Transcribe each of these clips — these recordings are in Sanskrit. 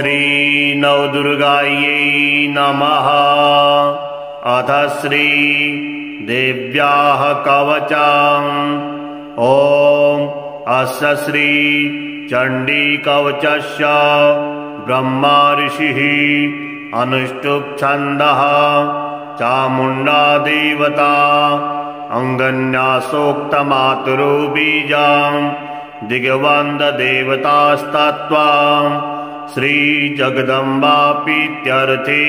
श्री नवदुर्गायै नमः। अथ श्री देव्याः कवचम्। ॐ अस्य श्री चण्डी कवचस्य ब्रह्मा ऋषिः अनुष्टुप् छन्दः चामुण्डा देवता अङ्गन्यासोक्तमातुरो बीजाम् दिग्वन्द देवतास्तत्त्वाम् श्रीजगदम्बापीत्यर्थे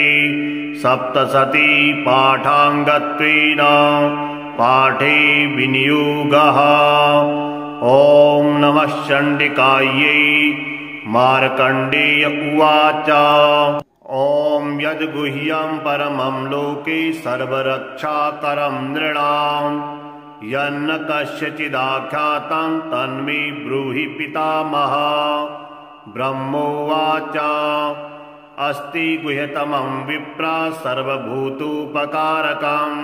सप्तशती पाठाङ्गत्वेन पाठे विनियोगः। ॐ नमः चण्डिकायै। मार्कण्डेय उवाच। ॐ यद्गुह्यं परमं लोके सर्वरक्षाकरं नृणाम् यन्न कस्यचिदाख्यातं तन्मे ब्रूहि पितामह। ब्रह्मोवाच। अस्ति गुह्यतमं विप्रा सर्वभूतोपकारकम्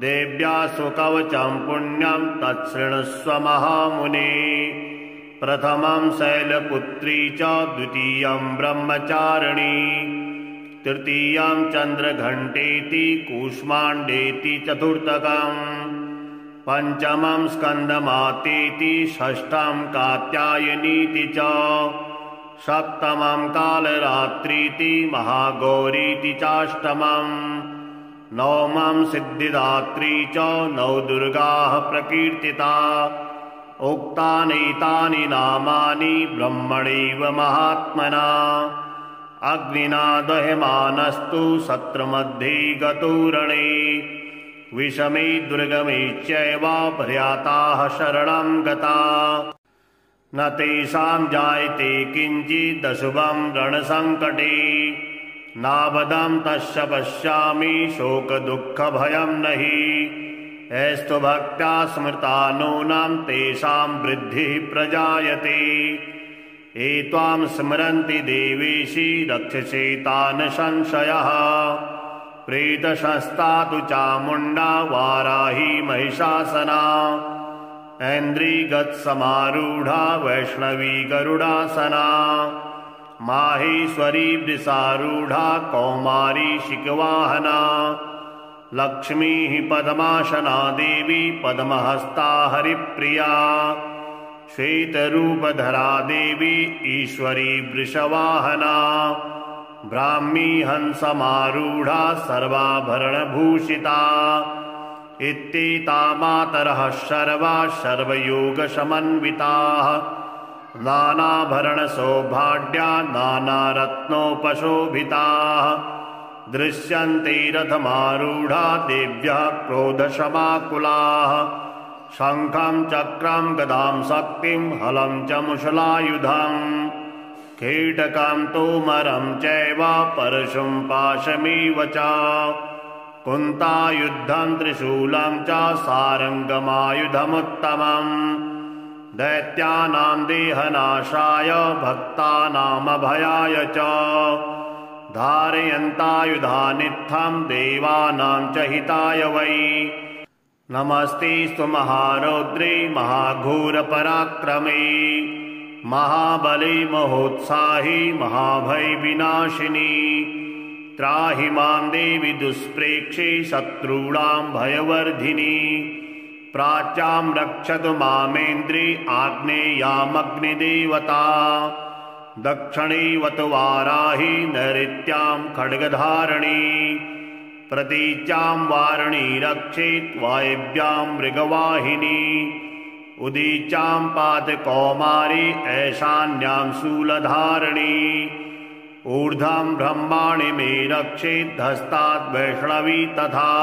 देव्या सुकवचं पुण्यं तच्छृणुष्व महामुने। प्रथमं शैलपुत्री च द्वितीयं ब्रह्मचारिणी तृतीयं चन्द्रघण्टेति कूष्माण्डेति चतुर्थकम् पञ्चमं स्कन्दमातेति षष्ठं कात्यायनीति च सप्तमं कालरात्रीति महागौरीति चाष्टमम् नवमं सिद्धिदात्री च नवदुर्गाः प्रकीर्तिता। उक्तानीतानि नामानि ब्रह्मणैव महात्मना अग्निना दह्यमानस्तु शत्रुमध्ये गतो रणे विषमे दुर्गमे चैव भर्याताः शरणं गता न तेषां जायते किञ्चिदशुभं रणसङ्कटे नावदं तस्य पश्यामि शोकदुःखभयं नहि एस्तु भक्त्या स्मृता नूनां तेषां वृद्धिः प्रजायते। एत्वां स्मरन्ति देवेशि रक्षसे तान् संशयः प्रेतशस्ता तु चामुण्डा वाराही महिषासना ऐन्द्रिगत्समारूढा वैष्णवी गरुडासना माहेश्वरी वृषारूढा कौमारी शिखवाहना लक्ष्मीः पद्मासना देवी पद्महस्ता हरिप्रिया श्वेतरूपधरा देवी ईश्वरी वृषवाहना ब्राह्मी हंसमारूढा सर्वाभरणभूषिता इत्येता मातरः सर्वा सर्वयोगसमन्विताः नानाभरणसौभाग्या नानारत्नोपशोभिताः दृश्यन्ते रथमारूढा देव्यः क्रोधशमाकुलाः शङ्खं चक्रं गदां शक्तिं हलं च मुशलायुधम् कीटकं तोमरं चैव परशुं पाशमेव च कुन्तायुधं त्रिशूलं च सारङ्गमायुधमुत्तमम् दैत्यानां देहनाशाय भक्तानामभयाय च धारयन्तायुधानित्थं देवानां च हिताय वै। नमस्तेस्तु महारौद्रे महाघोरपराक्रमे महाबले महोत्साहि महाभयविनाशिनी त्राहि मां देवि दुष्प्रेक्षे शत्रूणां भयवर्धिनी प्राच्यां रक्षतु मामेन्द्रे आग्नेयामग्निदेवता दक्षिणेवतु वाराही नैऋत्यां खड्गधारिणी प्रतीच्यां वारिणी रक्षेत् वायव्यां मृगवाहिनी उदीच्यां पातकौमारी ऐशान्यां शूलधारिणी ऊर्ध्वं ब्रह्माणि मे रक्षेत् हस्तात् वैष्णवी तथा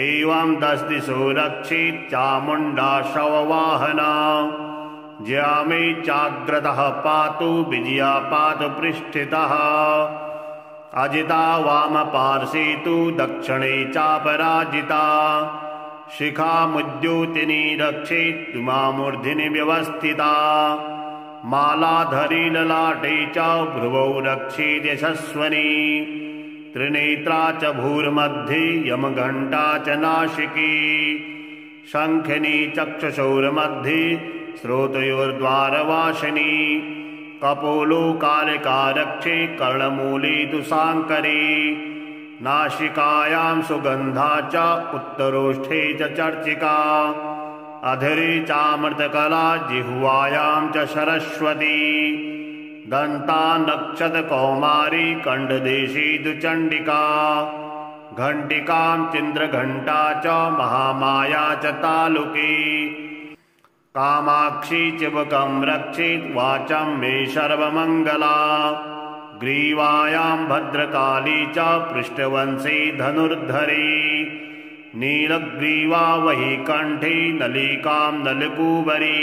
एवं 10 दिशो रक्षेत् चामुण्डा शववाहना ज्या मे चाग्रतः पातु विजया पातु पृष्ठतः अजिता वामपार्श्वे तु दक्षिणे चापराजिता शिखामुद्योतिनी रक्षेत् मामूर्ध्नि व्यवस्थिता मालाधरी ललाटे च भ्रुवौ रक्षेत् यशस्वनी त्रिनेत्रा च भूर्मध्ये यमघण्टा च नासिकी शङ्खिनी चक्षुषोर्मध्ये श्रोतयोर्द्वारवासिनी कपोलो कालिका रक्षे कर्णमूले तु साङ्करे नासिकायां सुगन्धा च उत्तरोष्ठे च चर्चिका अधरे चामृतकला जिह्वायां च सरस्वती दन्तान्नक्षतकौमारी कण्ठदेशे तु चण्डिका घण्टिकां चन्द्रघण्टा च महामाया च तालुके कामाक्षी चिबकं रक्षेत् वाचं मे सर्वमङ्गला ग्रीवायां भद्रकाली च पृष्ठवंशे धनुर्धरे नीलग्रीवा वही कण्ठे नलिकां नलकूबरी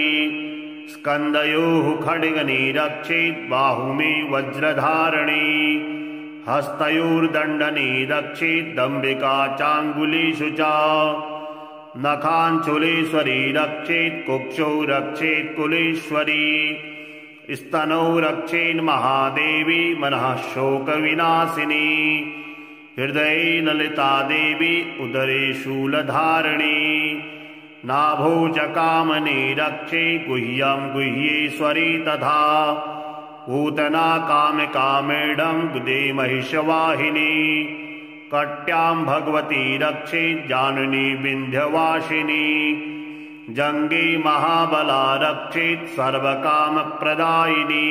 स्कन्दयोः खड्गनी रक्षेत् बाहुमे वज्रधारणी हस्तयोर्दण्डनी रक्षेत् दम्बिका चाङ्गुलीषु च नखाञ्चुलेश्वरी रक्षेत् कुक्षौ रक्षेत् कुलेश्वरी स्तनौ रक्षेन् महादेवी मनः शोकविनाशिनी हृदये ललिता देवी उदरे शूलधारिणी नाभौ च कामनी रक्षे गुह्यं गुह्येश्वरी तथा पूतना कामकामेढं गुदे महिषवाहिनी कट्यां भगवती रक्षेत् जाननी विन्ध्यवासिनी जङ्गे महाबला रक्षेत् सर्वकामप्रदायिनी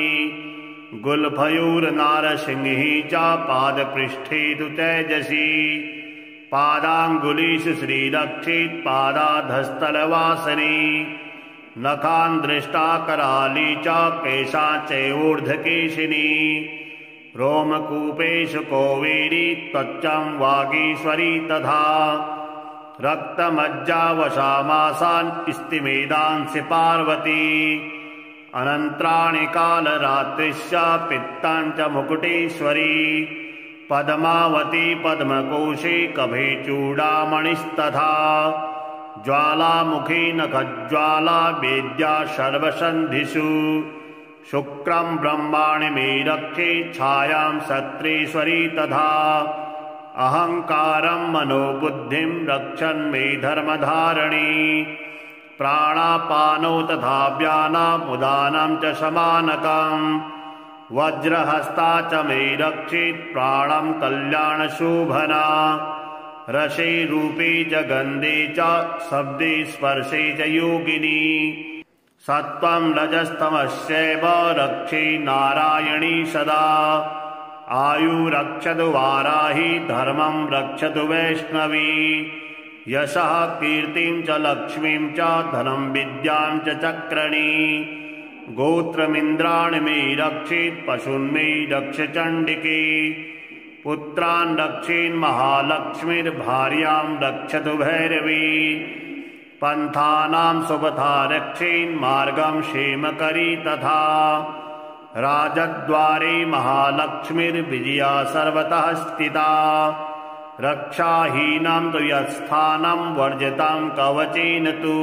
गुल्फयोर्नारसिंही च पादपृष्ठे तु तेजसी पादाङ्गुलीषु श्रीरक्षेत् पादाधस्तलवासिनी नखान् दृष्टा कराली च केशा चैवोर्ध्वकेशिनी रोमकूपेषु कोवेरी त्वचं वागीश्वरी तथा रक्तमज्जावशामासान् स्तिमेदांसि पार्वती अनन्त्राणि कालरात्रिश्च पित्तां च मुकुटेश्वरी पद्मावती पद्मकोशे कभे चूडामणिस्तथा ज्वालामुखी नखज्वाला वेद्या सर्वसन्धिषु शुक्रं ब्रह्माणि मे रक्षे छायां सत्रेश्वरी तथा अहङ्कारं मनोबुद्धिं रक्षन् मे धर्मधारिणी प्राणापानौ तथा व्यानामुदानं च समानकम् वज्रहस्ता च मे रक्षेत् प्राणं कल्याणशोभना रसे रूपे च गन्धे च शब्दे स्पर्शे च योगिनी सत्त्वं रजस्तमश्चैव रक्षे नारायणी सदा आयुरक्षतु वाराही धर्मं रक्षतु वैष्णवी यशः कीर्तिं च लक्ष्मीं च धनं विद्यां च चक्रणी गोत्रमिन्द्राणि मे रक्षेत् पशून्मे रक्ष चण्डिके पुत्रान् रक्षेन्महालक्ष्मीर्भार्यां रक्षतु भैरवी पन्थानां सुपथा रक्षेन्मार्गं क्षेमकरी तथा राजद्वारे महालक्ष्मीर्विजया सर्वतः स्थिता रक्षाहीनं तु यत्स्थानं वर्जितं कवचेन तु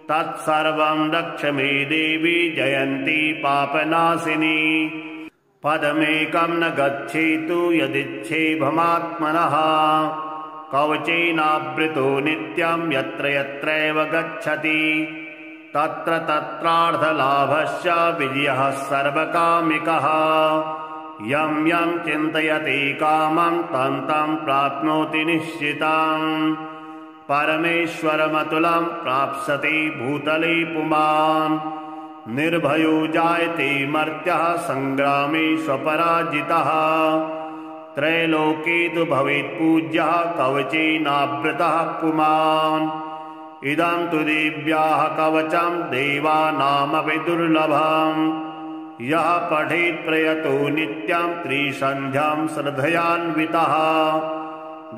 तत्सर्वं रक्ष मे देवी जयन्ती पापनाशिनी पदमेकं न गच्छेतु यदिच्छेभमात्मनः कवचेनावृतो नित्यं यत्र यत्रैव गच्छति तत्र तत्रार्धलाभश्च विजयः सर्वकामिकः यं यं चिन्तयति कामं तं तं प्राप्नोति निश्चितम् परमेश्वरमतुलं प्राप्स्यति भूतले पुमान् निर्भयो जायते मर्त्यः संग्रामे स्वपराजितः त्रैलोके तु भवेत् पूज्यः कवचेनावृतः पुमान् इदं तु देव्याः कवचं देवानामपि दुर्लभम् यः पठेत् प्रयतो नित्यं त्रिसन्ध्यां श्रद्धयान्वितः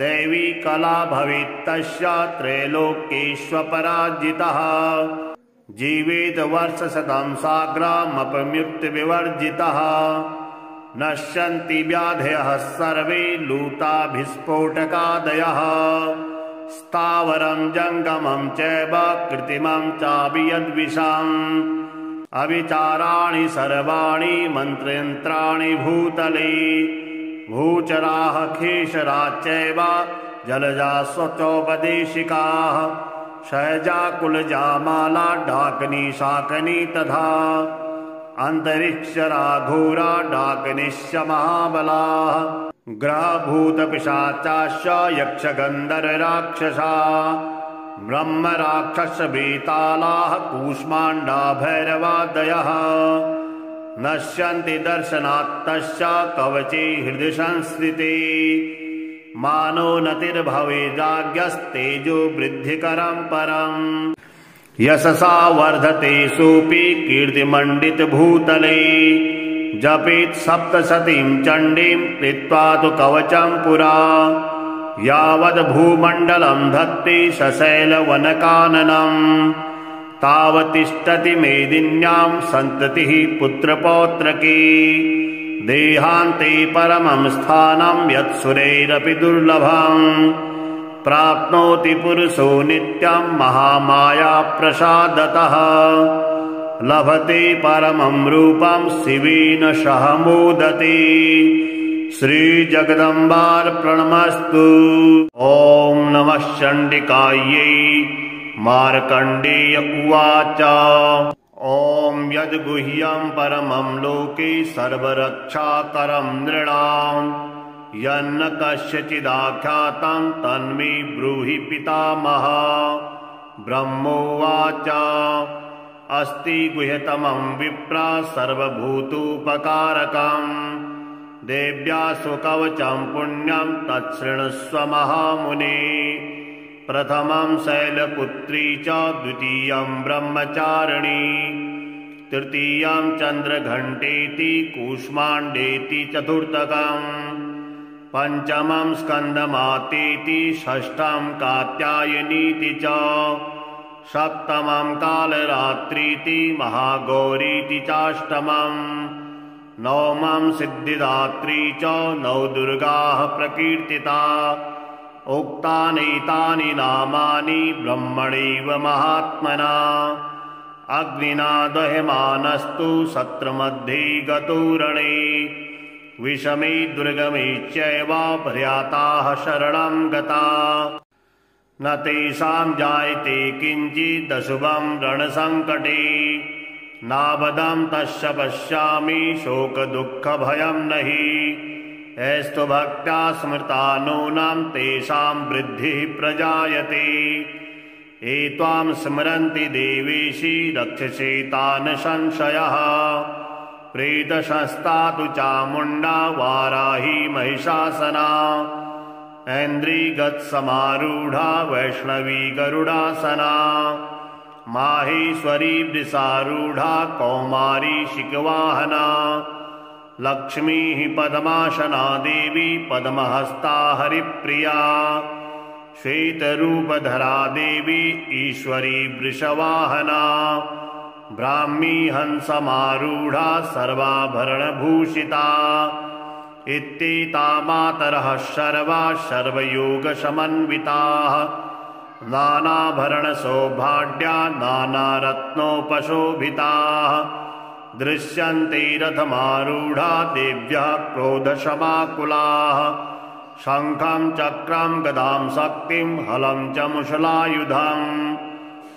दैवी कला भवेत् तस्य त्रैलोक्येष्वपराजितः जीवेत वर्षशतं साग्रामपमृत्युविवर्जितः नश्यन्ति व्याधयः सर्वे लूताभिस्फोटकादयः स्थावरं जङ्गमं चैव कृत्रिमं चापि यद्विषम् अविचाराणि सर्वाणि मन्त्रयन्त्राणि भूतले भूचराः खेशराश्चैव जलजा स्वचोपदेशिकाः सहजा कुलजा माला डाकनी शाकनी तथा अन्तरिक्षराघोरा डाकनिश्च महाबलाः ग्रहभूतपिशाचाश्च यक्षगन्धर्वराक्षसा ब्रह्मराक्षसवेतालाः कूष्माण्डा भैरवादयः नश्यन्ति दर्शनात्तश्च कवचे हृदि संस्थिते मानो नतिर्भवेदाज्ञस्तेजो वृद्धिकरं परम् यशसा वर्धते सोऽपि कीर्तिमण्डितभूतले जपेत् सप्तशतीं चण्डीं कृत्वा तु कवचं पुरा यावद्भूमण्डलं धत्ते सशैलवनकाननं तावत्तिष्ठति मेदिन्यां सन्ततिः पुत्रपौत्रकी देहान्ते परमं स्थानं यत्सुरैरपि दुर्लभम् प्राप्नोति पुरुषो नित्यं महामाया प्रसादतः लभते परमं रूपं शिवेन सह मोदते श्रीजगदम्बार्पणमस्तु। ॐ नमः चण्डिकायै। मार्कण्डेय उवाच ॐ यद्गुह्यं परमं लोके सर्वरक्षाकरं नृणाम् यन्न कस्यचिदाख्यातं तन्मे ब्रूहि पितामह। ब्रह्मोवाच अस्ति गुह्यतमं विप्रा सर्वभूतोपकारकं देव्या सुकवचं पुण्यं तच्छृणुष्व महामुने। प्रथमं शैलपुत्री च द्वितीयं ब्रह्मचारिणी तृतीयं चन्द्रघण्टेति कूष्माण्डेति चतुर्थकम् पंचमं स्कन्दमातेति षष्ठं कात्यायनीति च सप्तमं कालरात्रीति महागौरीति चाष्टमं नवमं सिद्धिदात्री च नौ दुर्गाः प्रकीर्तिता। उक्तानीतानि नामानि ब्रह्मणैव महात्मना अग्निना दह्यमानस्तु सत्रमध्ये गतो रणे विषमे दुर्गमे चैव प्रयाताः शरणं गता न तेषां जायते किञ्चिदशुभं रणसङ्कटे नावदं तस्य पश्यामि शोकदुःखभयं नहि एस्तु भक्त्या स्मृता नूनं तेषां वृद्धिः प्रजायते एत्वां स्मरन्ति देवेशि रक्षसे तान् संशयः प्रेतशस्ता तु चामुण्डा वाराही महिषासना ऐन्द्रिगत्समारूढा वैष्णवी गरुडासना माहेश्वरी वृषारूढा कौमारी शिखवाहना लक्ष्मीः पद्मासना देवी पद्महस्ता हरिप्रिया श्वेतरूपधरा देवी ईश्वरी वृषवाहना ब्राह्मी हंसमारूढा सर्वाभरणभूषिता इत्येता मातरः सर्वा सर्वयोगसमन्विताः नानाभरणसौभाग्या नानारत्नोपशोभिताः दृश्यन्ते रथमारूढा देव्यः क्रोधशमाकुलाः शङ्खं चक्रं गदां शक्तिं हलं च मुशलायुधम्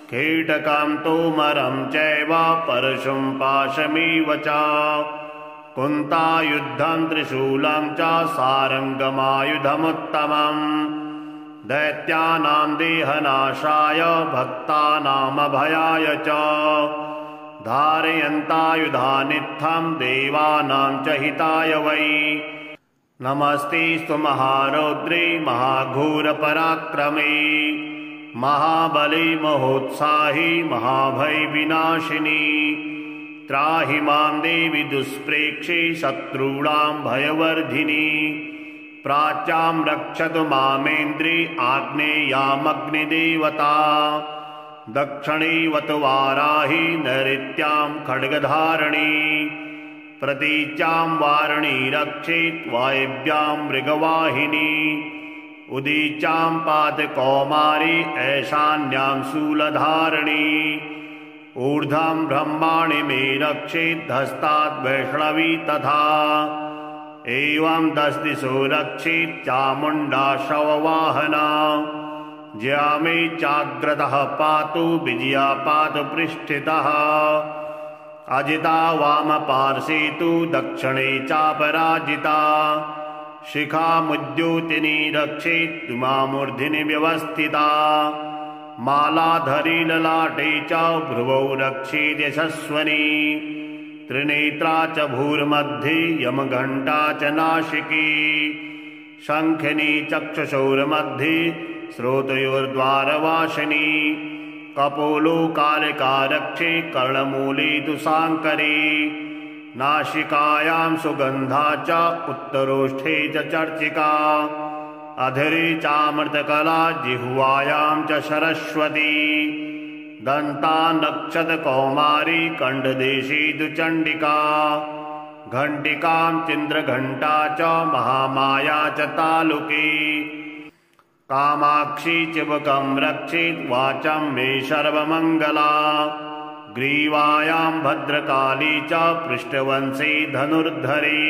कीटकं तोमरं चैव परशुं पाशमेव च कुन्तायुधं त्रिशूलं च सारङ्गमायुधमुत्तमम् दैत्यानां देहनाशाय भक्तानामभयाय च धारयन्तायुधानित्थं देवानां च हिताय वै नमस्तेस्तु महारौद्रे महाघोरपराक्रमे महाबले महोत्साही महाभयविनाशिनी त्राहि मां देवि दुष्प्रेक्षे शत्रूणां भयवर्धिनी प्राच्यां रक्षतु मामेन्द्रे आग्नेयामग्निदेवता दक्षिणेवतु वाराही नैऋत्यां खड्गधारिणी प्रतीच्यां वारिणी रक्षेत् वायव्यां मृगवाहिनी उदीच्यां पातकौमारी ऐशान्यां शूलधारिणी ऊर्ध्वं ब्रह्माणि मे रक्षेद्धस्ताद् वैष्णवी तथा एवं 10 दिशो रक्षेत् चामुण्डा शववाहना ज्या मे चाग्रतः पातु विजया पातु पृष्ठतः अजिता वामपार्श्वे तु दक्षिणे चापराजिता शिखामुद्योतिनी रक्षेत् मामूर्ध्नि व्यवस्थिता मालाधरी ललाटे च भ्रुवौ रक्षेत् यशस्वनी त्रिनेत्रा च भूर्मध्ये यमघण्टा च नासिकी शङ्खिनी चक्षुषोर्मध्ये श्रोतयोर्द्वारवासिनी कपोलो कालिका रक्षे कर्णमूले तु साङ्करी नासिकायां सुगन्धा च उत्तरोष्ठे च चर्चिका अधरे चामृतकला जिह्वायां च सरस्वती दन्ता नक्षत्रकौमारी कण्ठदेशे तु चण्डिका घण्टिकां चन्द्रघण्टा च महामाया च तालुकी कामाक्षी चिबकं रक्षेत् वाचं मे सर्वमङ्गला ग्रीवायां भद्रकाली च पृष्ठवंशे धनुर्धरी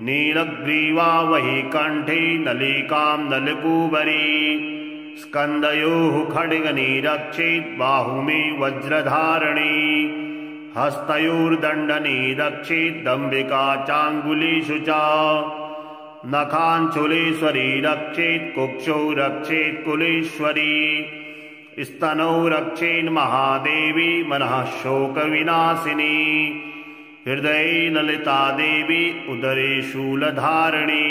नीलग्रीवा वही कण्ठे नलिकां नलकूबरी स्कन्दयोः खड्गनी रक्षेत् बाहुमे वज्रधारिणी हस्तयोर्दण्डनी रक्षेत् दम्बिका चाङ्गुलीषु च नखाञ्चुलेश्वरी रक्षेत् कुक्षौ रक्षेत् कुलेश्वरी स्तनौ रक्षेन् महादेवी मनः शोकविनाशिनी हृदये ललिता देवी उदरे शूलधारिणी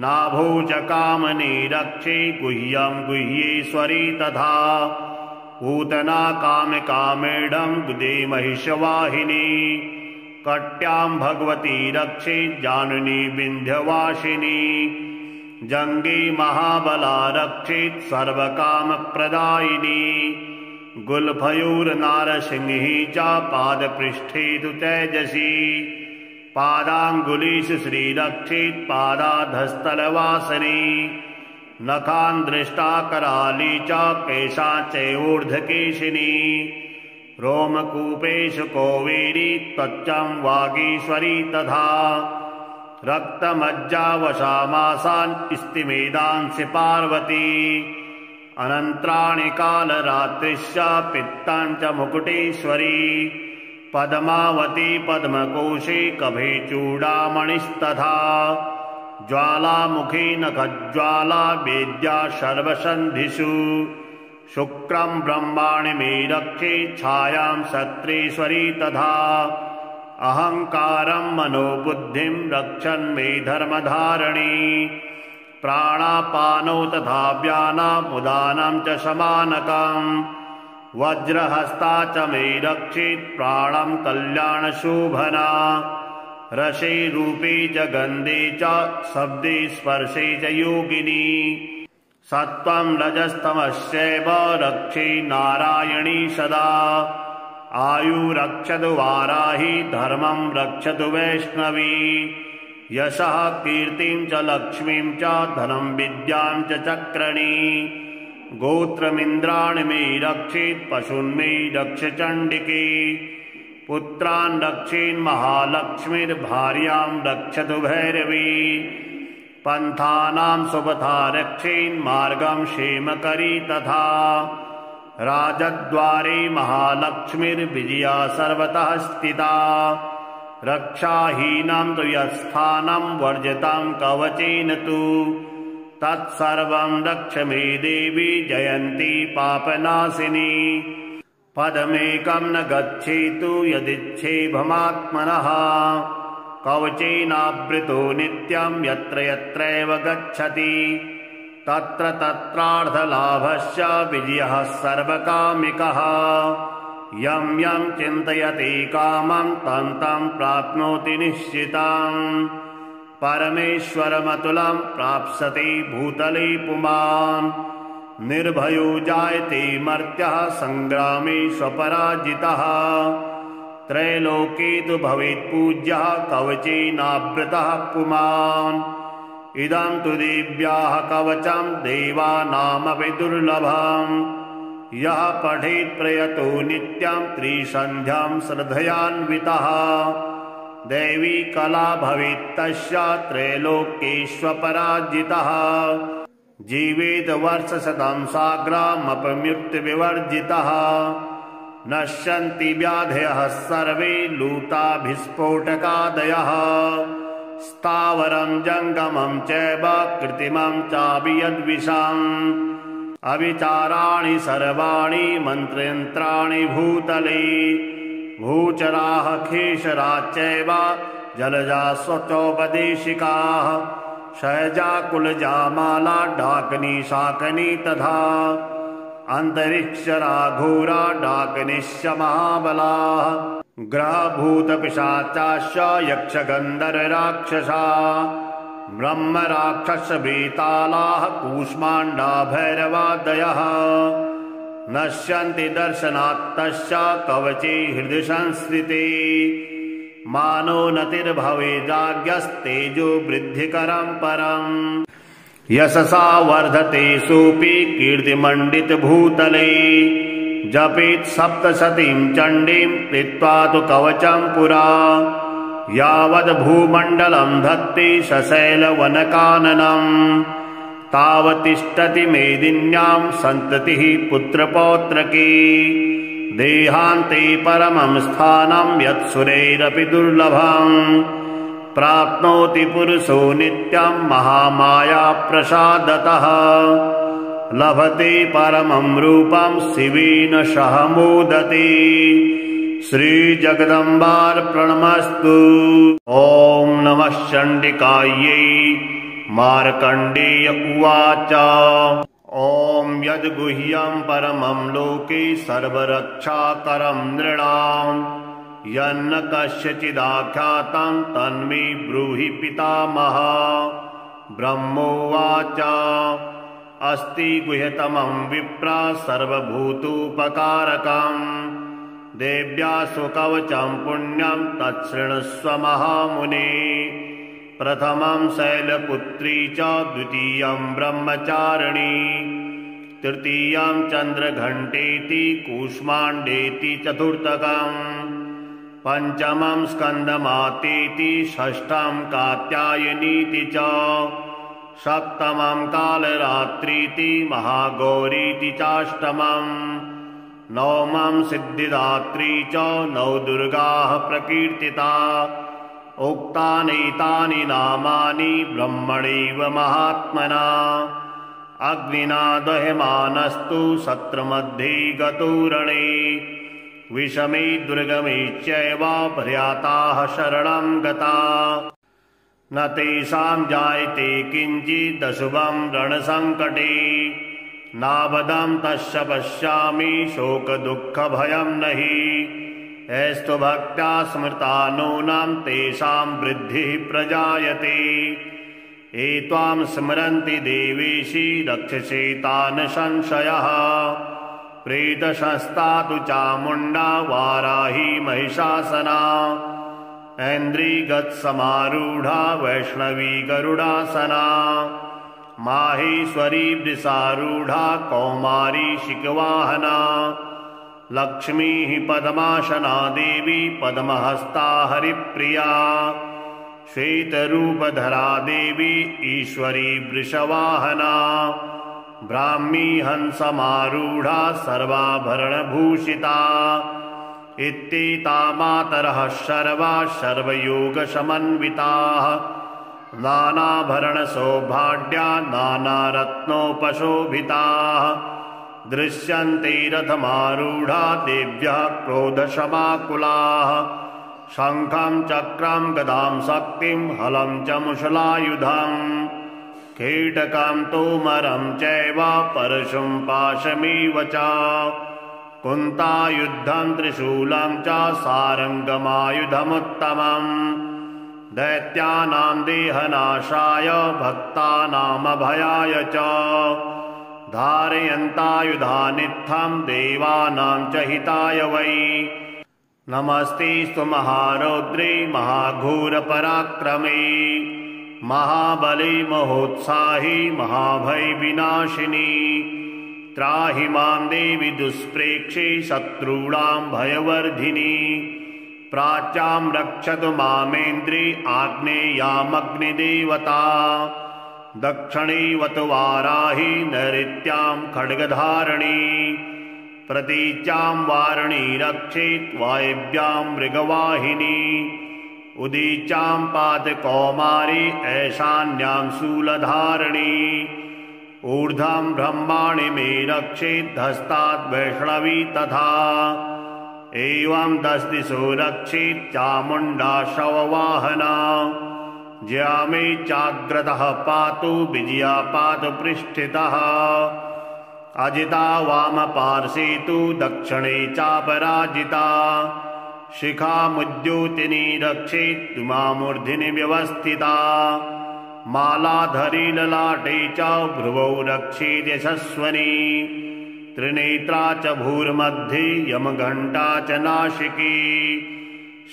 नाभौ च कामनी रक्षे गुह्यं गुह्येश्वरी तथा पूतना कामकामेढं गुदे महिषवाहिनी कट्यां भगवती रक्षेत् जाननी विन्ध्यवासिनी जङ्गे महाबला रक्षेत् सर्वकामप्रदायिनी गुल्फयोर्नारसिंही च पादपृष्ठे तु तेजसी पादाङ्गुलीषु श्रीरक्षेत् पादाधस्तलवासिनी नखान् दृष्टा कराली च केशा चैवोर्ध्वकेशिनी रोमकूपेषु कोवेरी त्वचं वागीश्वरी तथा रक्तमज्जावशामासान् स्तिमेदांसि पार्वती अनन्त्राणि कालरात्रिश्च पित्तां च मुकुटेश्वरी पद्मावती पद्मकोशे कभे चूडामणिस्तथा ज्वालामुखी नखज्वाला वेद्या सर्वसन्धिषु शुक्रं ब्रह्माणि मे रक्षे छायां सत्रेश्वरी तथा अहङ्कारं मनोबुद्धिं रक्षन् मे धर्मधारिणी प्राणापानौ तथा व्यानामुदानं च समानकम् वज्रहस्ता च मे रक्षेत् प्राणं कल्याणशोभना रसे रूपे च गन्धे च शब्दे स्पर्शे च योगिनी सत्त्वं रजस्तमश्चैव रक्षे नारायणी सदा आयुरक्षतु वाराही धर्मं रक्षतु वैष्णवी यशः कीर्तिं च लक्ष्मीं च धनं विद्यां च चक्रणी गोत्रमिन्द्राणि मे रक्षेत् पशून्मे रक्ष चण्डिके पुत्रान् रक्षेन्महालक्ष्मीर्भार्यां रक्षतु भैरवी पन्थानां सुपथा रक्षेन्मार्गं क्षेमकरी तथा राजद्वारे महालक्ष्मीर्विजया सर्वतः स्थिता रक्षाहीनं तु यत्स्थानं वर्जितं कवचेन तु तत्सर्वं रक्ष मे देवी जयन्ती पापनाशिनी पदमेकं न गच्छेतु यदिच्छेभमात्मनः कवचेनावृतो नित्यं यत्र यत्रैव गच्छति तत्र तत्रार्धलाभश्च विजयः सर्वकामिकः यं यं चिन्तयति कामं तं तं प्राप्नोति निश्चितम् परमेश्वरमतुलं प्राप्स्यति भूतले पुमान् निर्भयो जायते मर्त्यः संग्रामे स्वपराजितः त्रैलोके तु भवेत् पूज्यः कवचेनावृतः पुमान् इदं तु देव्याः कवचं देवानामपि दुर्लभम् यः पठेत् प्रयतो नित्यं त्रिसन्ध्यां श्रद्धयान्वितः दैवी कला भवेत् तस्य त्रैलोक्येष्वपराजितः जीवेत् वर्षशतं साग्रामपमृत्युविवर्जितः नश्यन्ति व्याधयः सर्वे लूटाभिस्फोटकादयः स्थावरं जङ्गमं चैव कृत्रिमं चापि यद्विषाम् अविचाराणि सर्वाणि मन्त्रयन्त्राणि भूतले भूचराः खेशराश्चैव जलजा स्वचोपदेशिकाः सहजा कुलजा माला डाकनी शाकनी तथा अन्तरिक्षरा घोरा डाकनिश्च महाबलाः ग्रहभूतपिशाचाश्च यक्षगन्धर्वराक्षसा ब्रह्मराक्षसवेतालाः कूष्माण्डा भैरवादयः नश्यन्ति दर्शनात्तश्च कवचे हृदि संस्थिते मानोन्नतिर्भवेदाज्ञस्तेजो वृद्धिकरं परम् यशसा वर्धते सोऽपि कीर्तिमण्डितभूतले जपेत् सप्तशतीं चण्डीं कृत्वा तु कवचं पुरा यावद्भूमण्डलं धत्ते सशैलवनकाननम् तावत्तिष्ठति मेदिन्यां सन्ततिः पुत्रपौत्रकी देहान्ते परमं स्थानं यत्सुरैरपि दुर्लभम् प्राप्नोति पुरुषो नित्यं महामाया प्रसादतः लभते परमं रूपं शिवेन सह मोदते श्रीजगदम्बार्पणमस्तु। ॐ नमः चण्डिकायै। मार्कण्डेय उवाच ॐ यद्गुह्यं परमं लोके सर्वरक्षाकरं नृणाम् यन्न कस्यचिदाख्यातं तन्मे ब्रूहि पितामह। ब्रह्मोवाच अस्ति गुह्यतमं विप्रा सर्वभूतोपकारकम् देव्यासु कवचं पुण्यं तच्छृणुष्व महामुने। प्रथमं शैलपुत्री च द्वितीयं ब्रह्मचारिणी तृतीयं चन्द्रघण्टेति कूष्माण्डेति चतुर्थकम् पंचमं स्कन्दमातेति षष्ठं कात्यायनीति च सप्तमं कालरात्रीति महागौरीति चाष्टमम् नवमं सिद्धिदात्री च नौ दुर्गाः प्रकीर्तिता। उक्तानीतानि नामानि ब्रह्मणैव महात्मना अग्निना दह्यमानस्तु शत्रुमध्ये गतो रणे विषमे दुर्गमे चैव प्रयाताः शरणं गता न तेषां जायते किञ्चिदशुभं रणसङ्कटे नावदं तस्य पश्यामि शोकदुःखभयं नहि एस्तु भक्त्या स्मृता नूनां तेषां वृद्धिः प्रजायते एत्वां स्मरन्ति देवेशि रक्षसे तान् संशयः प्रेतशस्ता तु चामुण्डा वाराही महिषासना ऐन्द्रिगत्समारूढा वैष्णवी गरुडासना माहेश्वरी वृषारूढा कौमारी शिखवाहना लक्ष्मीः पद्मासना देवी पद्महस्ता हरिप्रिया श्वेतरूपधरा देवी ईश्वरी वृषवाहना ब्राह्मी हंसमारूढा सर्वाभरणभूषिता इत्येता मातरः सर्वा सर्वयोगसमन्विताः नानाभरणसौभाग्या नानारत्नोपशोभिताः दृश्यन्ते रथमारूढा देव्यः क्रोधशमाकुलाः शङ्खं चक्रं गदां शक्तिं हलं च मुशलायुधम् कीटकं तोमरं चैव परशुं पाशमेव च कुन्तायुधं त्रिशूलं च सारङ्गमायुधमुत्तमम् दैत्यानां देहनाशाय भक्तानामभयाय च धारयन्तायुधानित्थं देवानां च हिताय वै नमस्तेस्तु महारौद्रे महाघोरपराक्रमे महाबले महोत्साही महाभयविनाशिनी त्राहि मां देवि दुष्प्रेक्षे शत्रूणां भयवर्धिनी प्राच्यां रक्षतु मामेन्द्रे आग्नेयामग्निदेवता दक्षिणेवतु वाराही नैऋत्यां खड्गधारिणी प्रतीच्यां वारुणी रक्षेत् वायव्यां मृगवाहिनी उदीच्यां पातकौमारी ऐशान्यां शूलधारिणी ऊर्ध्वं ब्रह्माणि मे रक्षेत् हस्ताद् वैष्णवी तथा एवं दशदिशो रक्षेत् चामुण्डा शववाहना ज्या मे चाग्रतः पातु विजया पातु पृष्ठतः अजिता वामपार्श्वे तु दक्षिणे चापराजिता शिखामुद्योतिनी रक्षेत् मामूर्ध्नि व्यवस्थिता मालाधरी ललाटे च भ्रुवौ रक्षेत् यशस्वनी त्रिनेत्रा च भूर्मध्ये यमघण्टा च नाशिकी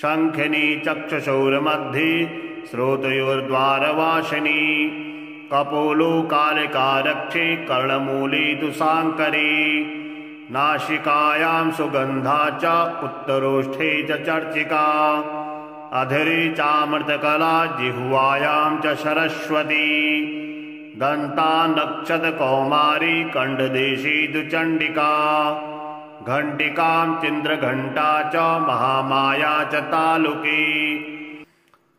शङ्खिनी चक्षुषोर्मध्ये श्रोतयोर्द्वारवासिनी कपोलो कालिका रक्षे कर्णमूले तु साङ्करी नासिकायां सुगन्धा च उत्तरोष्ठे च चर्चिका अधरे चामृतकला जिह्वायां च सरस्वती दन्ता नक्षतकौमारी कण्ठदेशे तु चण्डिका घण्टिकां चन्द्रघण्टा च महामाया च तालुकी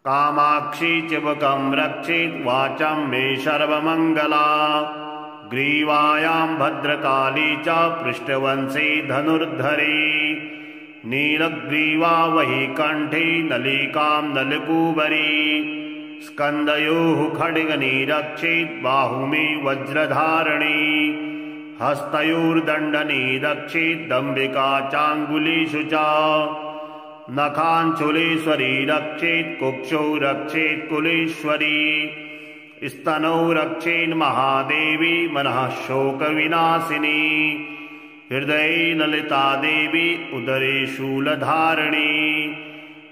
कामाक्षी चिबकं रक्षेत् वाचं मे सर्वमङ्गला ग्रीवायां भद्रकाली च पृष्ठवंशी धनुर्धरी नीलग्रीवा वही कण्ठे नलिकां नलकूबरी स्कन्दयोः खड्गनी रक्षेत् बाहुमे वज्रधारिणी हस्तयोर्दण्डनी रक्षेत् दम्भिका चाङ्गुलीषु च नखाञ्चुलेश्वरी रक्षेत् कुक्षौ रक्षेत् कुलेश्वरी स्तनौ रक्षेन् महादेवी मनः शोकविनाशिनी हृदये ललिता देवी उदरे शूलधारिणी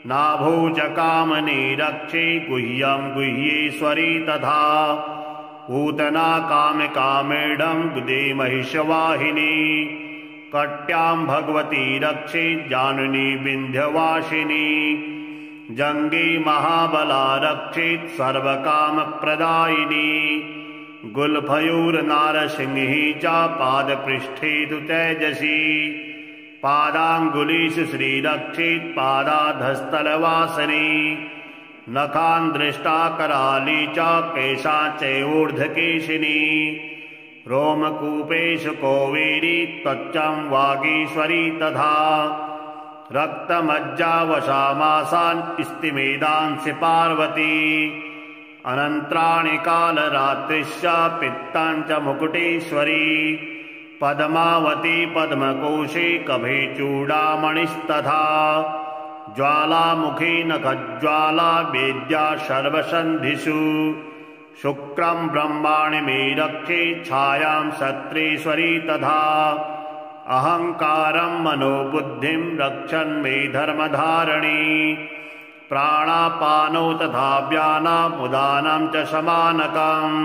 नाभौ च कामनी रक्षे गुह्यं गुह्येश्वरी तथा पूतना कामिकामेढं गुदे महिषवाहिनी कट्यां भगवती रक्षेत् जानुनी विन्ध्यवासिनी जङ्गे महाबला रक्षेत् सर्वकामप्रदायिनी गुल्फयोर्नारसिंही च पादपृष्ठे तु तेजसी पादाङ्गुलीषु श्रीरक्षेत् पादाधस्तलवासिनी नखान् दृष्टा कराली च केशा चैवोर्ध्वकेशिनी रोमकूपेषु कोवेरी त्वचं वागीश्वरी तथा रक्तमज्जावशामासान् स्तिमेदांसि पार्वती अनन्त्राणि कालरात्रिश्च पित्तं च मुकुटेश्वरी पद्मावती पद्मकोशे कभे चूडामणिस्तथा ज्वालामुखी नखज्वाला वेद्या सर्वसन्धिषु शुक्रं ब्रह्माणि मे रक्षे छायां सत्रेश्वरी तथा अहङ्कारं मनोबुद्धिं रक्षन् मे धर्मधारिणी प्राणापानौ तथा व्यानामुदानं च समानकम्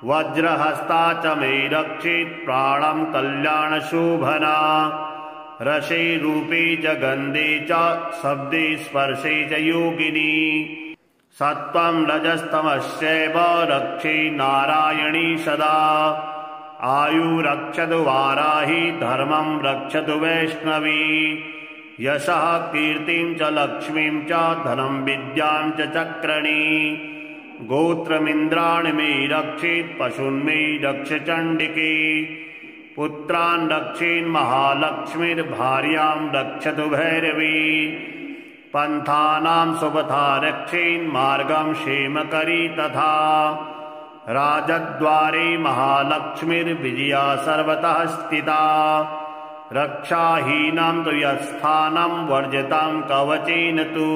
वज्रहस्ता च मे रक्षेत् प्राणं कल्याणशोभना रसे रूपे च गन्धे च शब्दे स्पर्शे च योगिनी सत्त्वं रजस्तमश्चैव रक्षे नारायणी सदा आयुरक्षतु वाराही धर्मं रक्षतु वैष्णवी यशः कीर्तिं च लक्ष्मीं च धनं विद्यां च चक्रणी गोत्रमिन्द्राणि मे रक्षेत् पशून् मे रक्ष चण्डिके पुत्रान् रक्षेन् महालक्ष्मीर्भार्यां रक्षतु भैरवी पन्थानां सुपथा रक्षेन् मार्गं क्षेमकरी तथा राजद्वारे महालक्ष्मीर्विजया सर्वतः स्थिता रक्षाहीनं तु यत्स्थानं वर्जितं कवचेन तु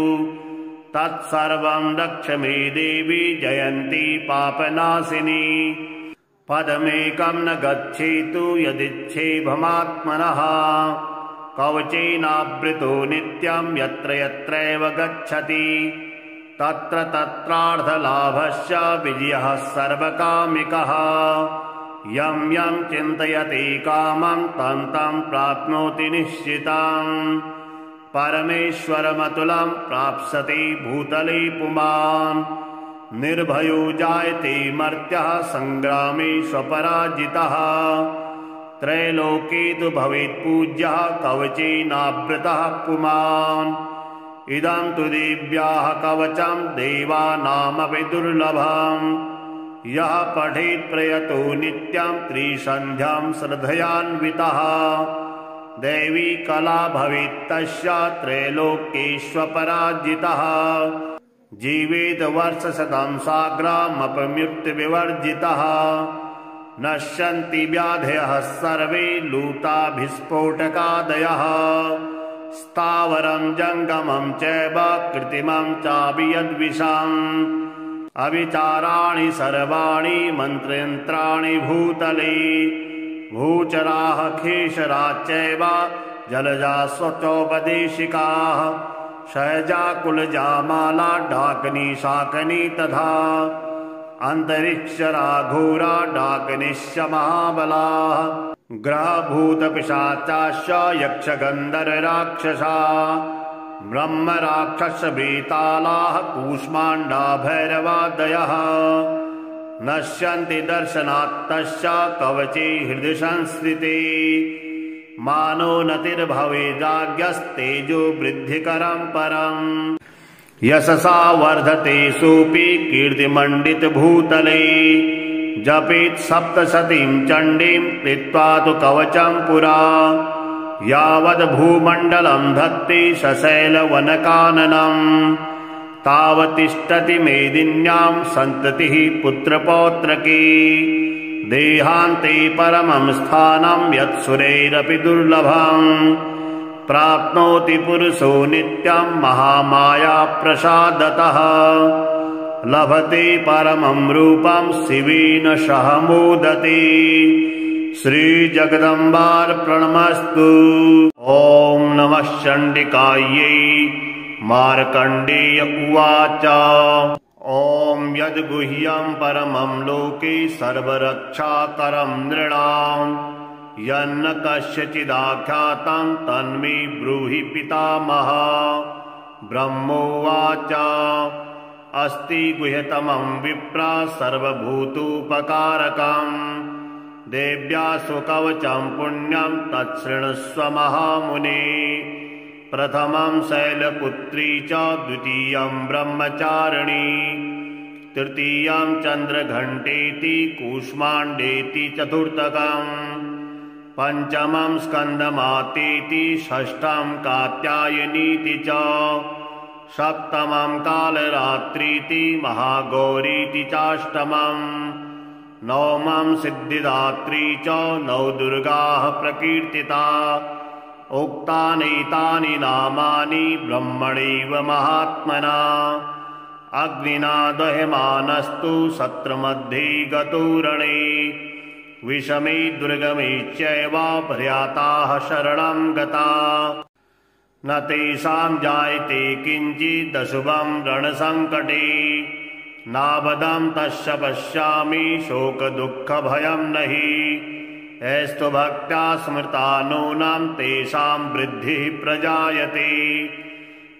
तत्सर्वं रक्ष मे देवी जयन्ती पापनाशिनी पदमेकं न गच्छेतु यदिच्छेभमात्मनः कवचेनावृतो नित्यं यत्र यत्रैव गच्छति तत्र तत्रार्धलाभश्च विजयः सर्वकामिकः यं यं चिन्तयति कामं तं तं प्राप्नोति निश्चितम् परमेश्वरमतुलं प्राप्स्यति भूतले पुमान् निर्भयो जायते मर्त्यः संग्रामे स्वपराजितः त्रैलोके तु भवेत्पूज्यः कवचेनावृतः पुमान्। इदं तु देव्याः कवचं देवानामपि दुर्लभम्। यः पठेत् प्रयतो नित्यं त्रिसन्ध्यां श्रद्धयान्वितः दैवी कला भवेत् तस्य त्रैलोक्येष्वपराजितः। जीवेत वर्षशतं साग्रामपमृत्युविवर्जितः। नश्यन्ति व्याधयः सर्वे लूताभिस्फोटकादयः। स्थावरं जङ्गमं चैव कृत्रिमं चापि यद्विषम्। अविचाराणि सर्वाणि मन्त्रयन्त्राणि भूतले। भूचराः खेचराश्चैव जलजा स्वचोपदेशिकाः। सहजा कुलजा माला डाकिनी शाकिनी तथा। अन्तरिक्षरा घोरा डाकिनीश्च महाबलाः। ग्रहभूतपिशाचाश्च यक्षगन्धर्वराक्षसा। ब्रह्मराक्षसवेतालाः कूष्माण्डा भैरवादयः। नश्यन्ति दर्शनात्तस्य कवचे हृदि संस्थिते। मानोन्नतिर्भवेदाज्ञस्तेजो वृद्धिकरं परम्। यशसा वर्धते सोऽपि कीर्तिमण्डितभूतले। जपेत् सप्तशतीं चण्डीं कृत्वा तु कवचं पुरा। यावद्भूमण्डलं धत्ते सशैलवनकाननम्। तावत्तिष्ठति मेदिन्यां सन्ततिः पुत्रपौत्रकी। देहान्ते परमं स्थानं यत्सुरैरपि दुर्लभम्। प्राप्नोति पुरुषो नित्यं महामाया प्रसादतः। लभते परमं रूपं शिवेन सह मोदते। श्रीजगदम्बार्पणमस्तु। ॐ नमः चण्डिकायै। मार्कण्डेय उवाच। ॐ यद्गुह्यं परमं लोके सर्वरक्षाकरं नृणां। यन्न कस्यचिदाख्यातं तन्मे ब्रूहि पितामह। ब्रह्मोवाच। अस्ति गुह्यतमं विप्रा सर्वभूतोपकारकम्। देव्यासु कवचं पुण्यं तच्छृणुष्व महामुने। प्रथमं शैलपुत्री च द्वितीयं ब्रह्मचारिणी। तृतीयं चन्द्रघण्टेति कूष्माण्डेति चतुर्थकम्। पञ्चमं स्कन्दमातेति षष्ठं कात्यायनीति च। सप्तमं कालरात्रीति महागौरीति चाष्टमम्। नवमं सिद्धिदात्री च नौ दुर्गाः प्रकीर्तिता। उक्तानीतानि नामानि ब्रह्मणैव महात्मना। अग्निना दह्यमानस्तु सत्रमध्ये गतो रणे। विषमे दुर्गमे चैव प्रयाताः शरणं गता। न तेषां जायते किञ्चिदशुभं रणसङ्कटे। नावदं तस्य पश्यामि शोकदुःखभयं नहि। एस्तु भक्त्या स्मृता नूनां तेषां वृद्धिः प्रजायते।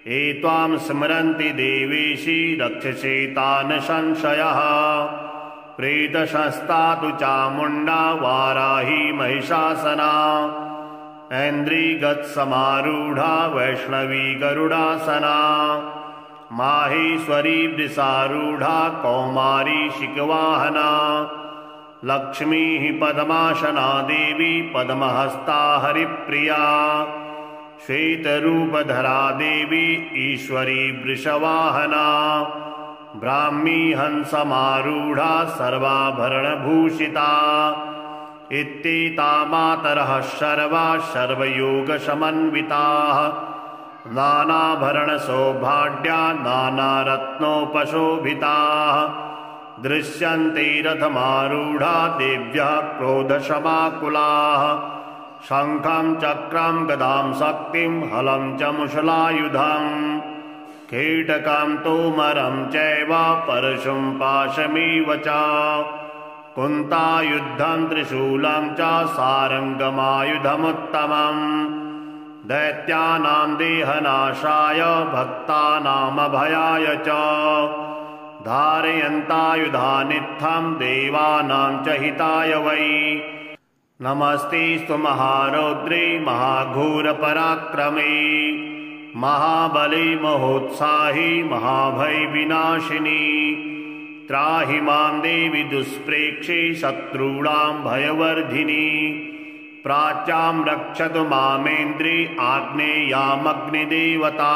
एत्वां स्मरन्ति देवेशि रक्षसे तान् संशयः। प्रेतशस्ता तु चामुण्डा वाराही महिषासना। ऐन्द्रिगत्समारूढा वैष्णवी गरुडासना। माहेश्वरी वृषारूढा कौमारी शिखवाहना। लक्ष्मीः पद्मासना देवी पद्महस्ता हरिप्रिया। श्वेतरूपधरा देवी ईश्वरी वृषवाहना। ब्राह्मी हंसमारूढा सर्वाभरणभूषिता। इत्येता मातरः सर्वा सर्वयोगसमन्विताः। नानाभरणसौभाढ्या नानारत्नोपशोभिताः। दृश्यन्ते रथमारूढा देव्यः क्रोधशमाकुलाः। शङ्खं चक्रं गदां शक्तिं हलं च मुशलायुधम्। कीटकं तोमरं चैव परशुं पाशमेव च। कुन्तायुधं त्रिशूलं च सारङ्गमायुधमुत्तमम्। दैत्यानां देहनाशाय भक्तानामभयाय च। धारयन्तायुधानित्थं देवानां च हिताय वै। नमस्तेऽस्तु महारौद्रे महाघोरपराक्रमे महाबले महोत्साहि महाभयविनाशिनि त्राहि मां देवि दुष्प्रेक्षे शत्रूणां भयवर्धिनि प्राच्यां रक्षतु मामेन्द्रे आग्नेयामग्निदेवता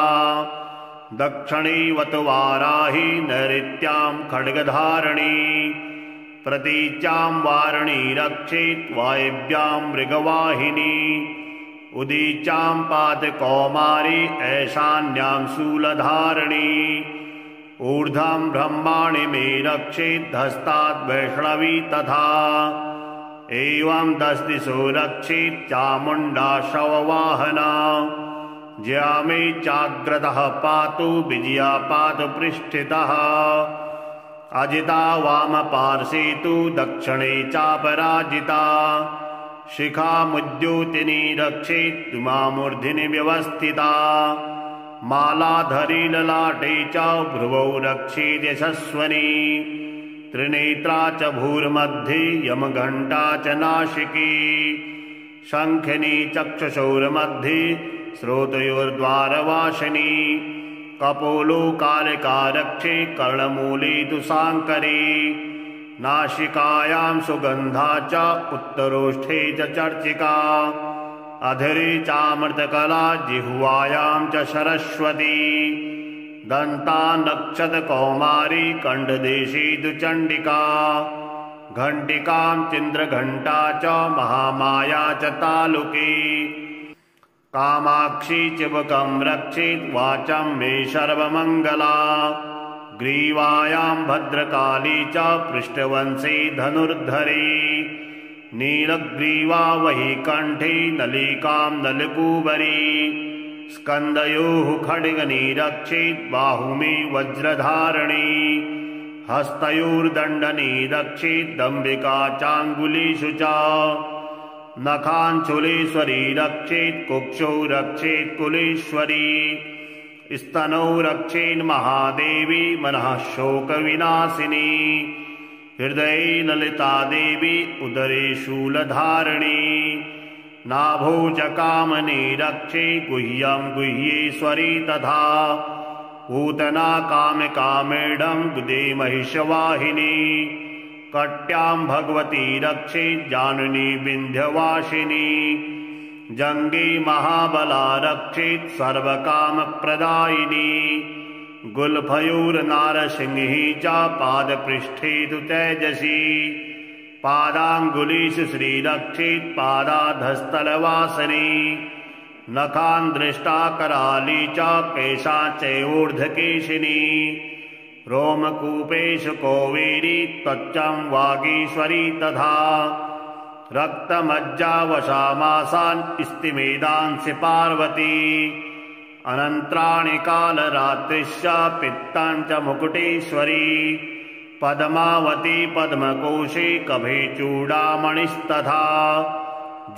दक्षिणेवतु वाराहि नैऋत्यां खड्गधारिणी प्रतीच्यां वारिणी रक्षेत् वायव्यां मृगवाहिनी उदीच्यां पातकौमारी ऐशान्यां शूलधारिणी ऊर्ध्वं ब्रह्माणि मे रक्षेत् हस्ताद् वैष्णवी तथा एवं दशदिशो रक्षेत् चामुण्डा शववाहना ज्या मे चाग्रतः पातु विजया पातु पृष्ठतः अजिता वामपार्श्वे तु दक्षिणे चापराजिता शिखामुद्योतिनी रक्षेत् मामूर्ध्नि व्यवस्थिता मालाधरी ललाटे च भ्रुवौ रक्षेत् यशस्वनी त्रिनेत्रा च भूर्मध्ये यमघण्टा च नासिकी शङ्खिनी चक्षुषोर्मध्ये श्रोतयोर्द्वारवासिनी कपोलो कालिका रक्षे कर्णमूले तु साङ्करी नासिकायां सुगन्धा च उत्तरोष्ठे च चर्चिका अधरे चामृतकला जिह्वायां च सरस्वती दन्ता नक्षतकौमारी कण्ठदेशे तु चण्डिका घण्टिकां चन्द्रघण्टा च महामाया च तालुकी कामाक्षी चिबकं रक्षेत् वाचं मे सर्वमङ्गला ग्रीवायां भद्रकाली च पृष्ठवंशे धनुर्धरी नीलग्रीवा वही कण्ठे नलिकां नलकूबरी स्कन्धयोः खड्गनी रक्षेत् बाहु मे वज्रधारिणी हस्तयोर्दण्डनी रक्षेत् दम्बिका चाङ्गुलीषु च नखाञ्चुलेश्वरी रक्षेत् कुक्षौ रक्षेत् कुलेश्वरी स्तनौ रक्षेन् महादेवी मनः शोकविनाशिनी हृदये ललिता देवी उदरे शूलधारिणी नाभौ च कामनी रक्षे गुह्यं गुह्येश्वरी तथा पूतना कामकामेडं गुदे महिषवाहिनी कट्यां भगवती रक्षेत् जाननी विन्ध्यवासिनी जङ्गे महाबला रक्षेत् सर्वकामप्रदायिनी गुल्फयोर्नारसिंही च पादपृष्ठे तु तेजसी पादाङ्गुलीषु श्रीरक्षेत् पादाधस्तलवासिनी नखान् दृष्टा कराली च केशा चैवोर्ध्वकेशिनी रोमकूपेषु कोवेरी त्वचं वागीश्वरी तथा रक्तमज्जावशामासान् स्तिमेदांसि पार्वती अनन्त्राणि कालरात्रिश्च पित्तं च मुकुटेश्वरी पद्मावती पद्मकोशे कभे चूडामणिस्तथा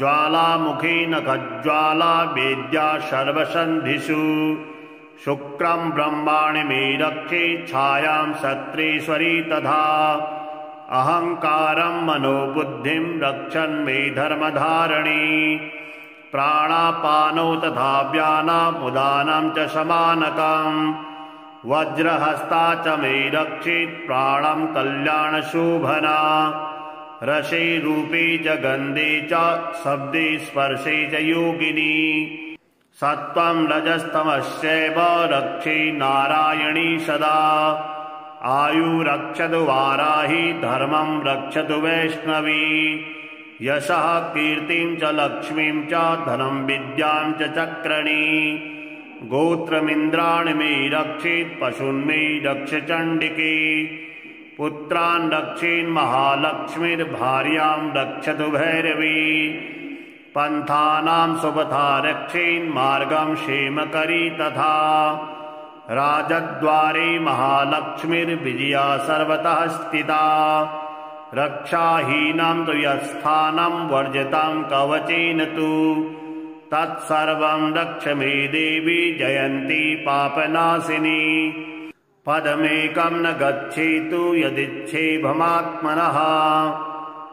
ज्वालामुखी नखज्वाला वेद्या सर्वसन्धिषु शुक्रं ब्रह्माणि मे रक्षे छायां सत्रेश्वरी तथा अहङ्कारं मनोबुद्धिं रक्षन् मे धर्मधारिणी प्राणापानौ तथा व्यानामुदानं च समानकम् वज्रहस्ता च मे रक्षेत् प्राणं कल्याणशोभना रसे रूपे च गन्धे च शब्दे स्पर्शे च योगिनी सत्त्वं रजस्तमश्चैव रक्षे नारायणी सदा आयुरक्षतु वाराहि धर्मं रक्षतु वैष्णवी यशः कीर्तिं च लक्ष्मीं च धनं विद्यां च चक्रणी गोत्रमिन्द्राणि मे रक्षेत् पशून्मे रक्ष चण्डिके पुत्रान् रक्षेन्महालक्ष्मीर्भार्यां रक्षतु भैरवी पन्थानां सुपथा रक्षेन्मार्गं क्षेमकरी तथा राजद्वारे महालक्ष्मीर्विजया सर्वतः स्थिता रक्षाहीनां तु यत्स्थानं वर्जितं कवचेन तु तत्सर्वं रक्ष मे देवी जयन्ती पापनाशिनी पदमेकं न गच्छेतु यदिच्छेभमात्मनः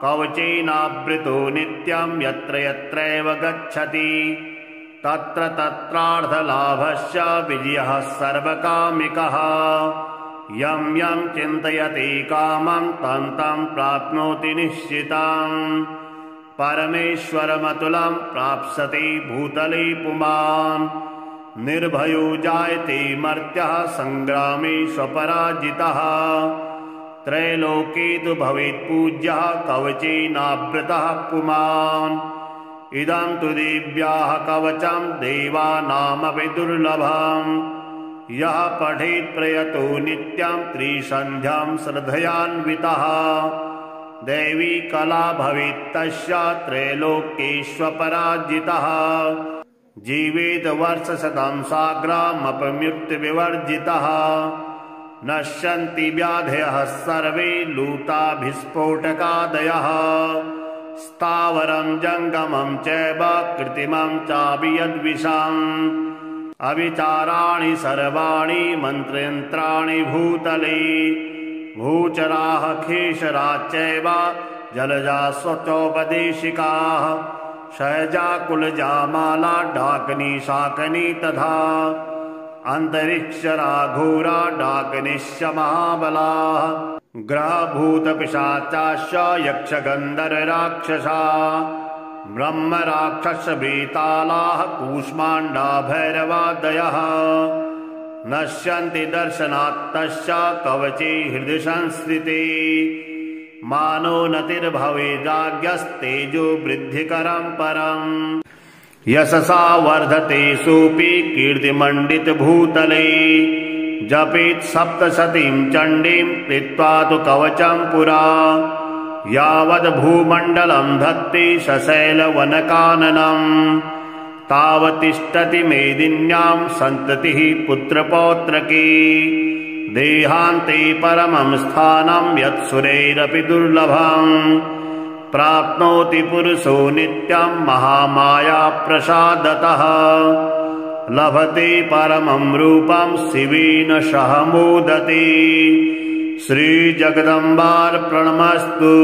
कवचेनावृतो नित्यं यत्र यत्रैव गच्छति तत्र तत्रार्थलाभस्य विजयः सर्वकामिकः यं यं चिन्तयति कामं तं तं प्राप्नोति निश्चितम् परमेश्वरमतुलं प्राप्स्यति भूतले पुमान् निर्भयो जायते मर्त्यः संग्रामे स्वपराजितः त्रैलोके तु भवेत् पूज्यः कवचेनावृतः पुमान् इदं तु देव्याः कवचं देवानामपि दुर्लभम् यः पठेत् प्रयतो नित्यं त्रिसन्ध्यां श्रद्धयान्वितः दैवी कला भवेत् तस्य त्रैलोक्येष्वपराजितः जीवेत वर्षशतं साग्रामपमृत्युविवर्जितः नश्यन्ति व्याधयः सर्वे लूताभिस्फोटकादयः स्थावरं जङ्गमं चैव कृत्रिमं चापि यद्विषम् अविचाराणि सर्वाणि मन्त्रयन्त्राणि भूतले भूचराः खेचराश्चैव जलजा स्वचोपदेशिकाः शैजा कुलजा माला डाकिनी शाकिनी तथा अन्तरिक्षरा घोरा डाकिनीश्च महाबलाः ग्रहभूतपिशाचाश्च यक्षगन्धर्वराक्षसा ब्रह्मराक्षसवेतालाः कूष्माण्डा भैरवादयः नश्यन्ति दर्शनात्तश्च कवचे हृदि संस्थिते मानो नतिर्भवेदाज्ञस्तेजो वृद्धिकरं परम् यशसा वर्धते सोऽपि कीर्तिमण्डितभूतले जपेत् सप्तशतीं चण्डीं कृत्वा तु कवचं पुरा यावद् भूमण्डलं धत्ते सशैलवनकाननम् तावतिष्ठति मेदिन्यां सन्ततिः पुत्रपौत्रकी देहान्ते परमं स्थानं यत्सुरैरपि दुर्लभम् प्राप्नोति पुरुषो नित्यं महामाया प्रसादतः लभते परमं रूपं शिवेन सह मोदते श्रीजगदम्बार्पणमस्तु।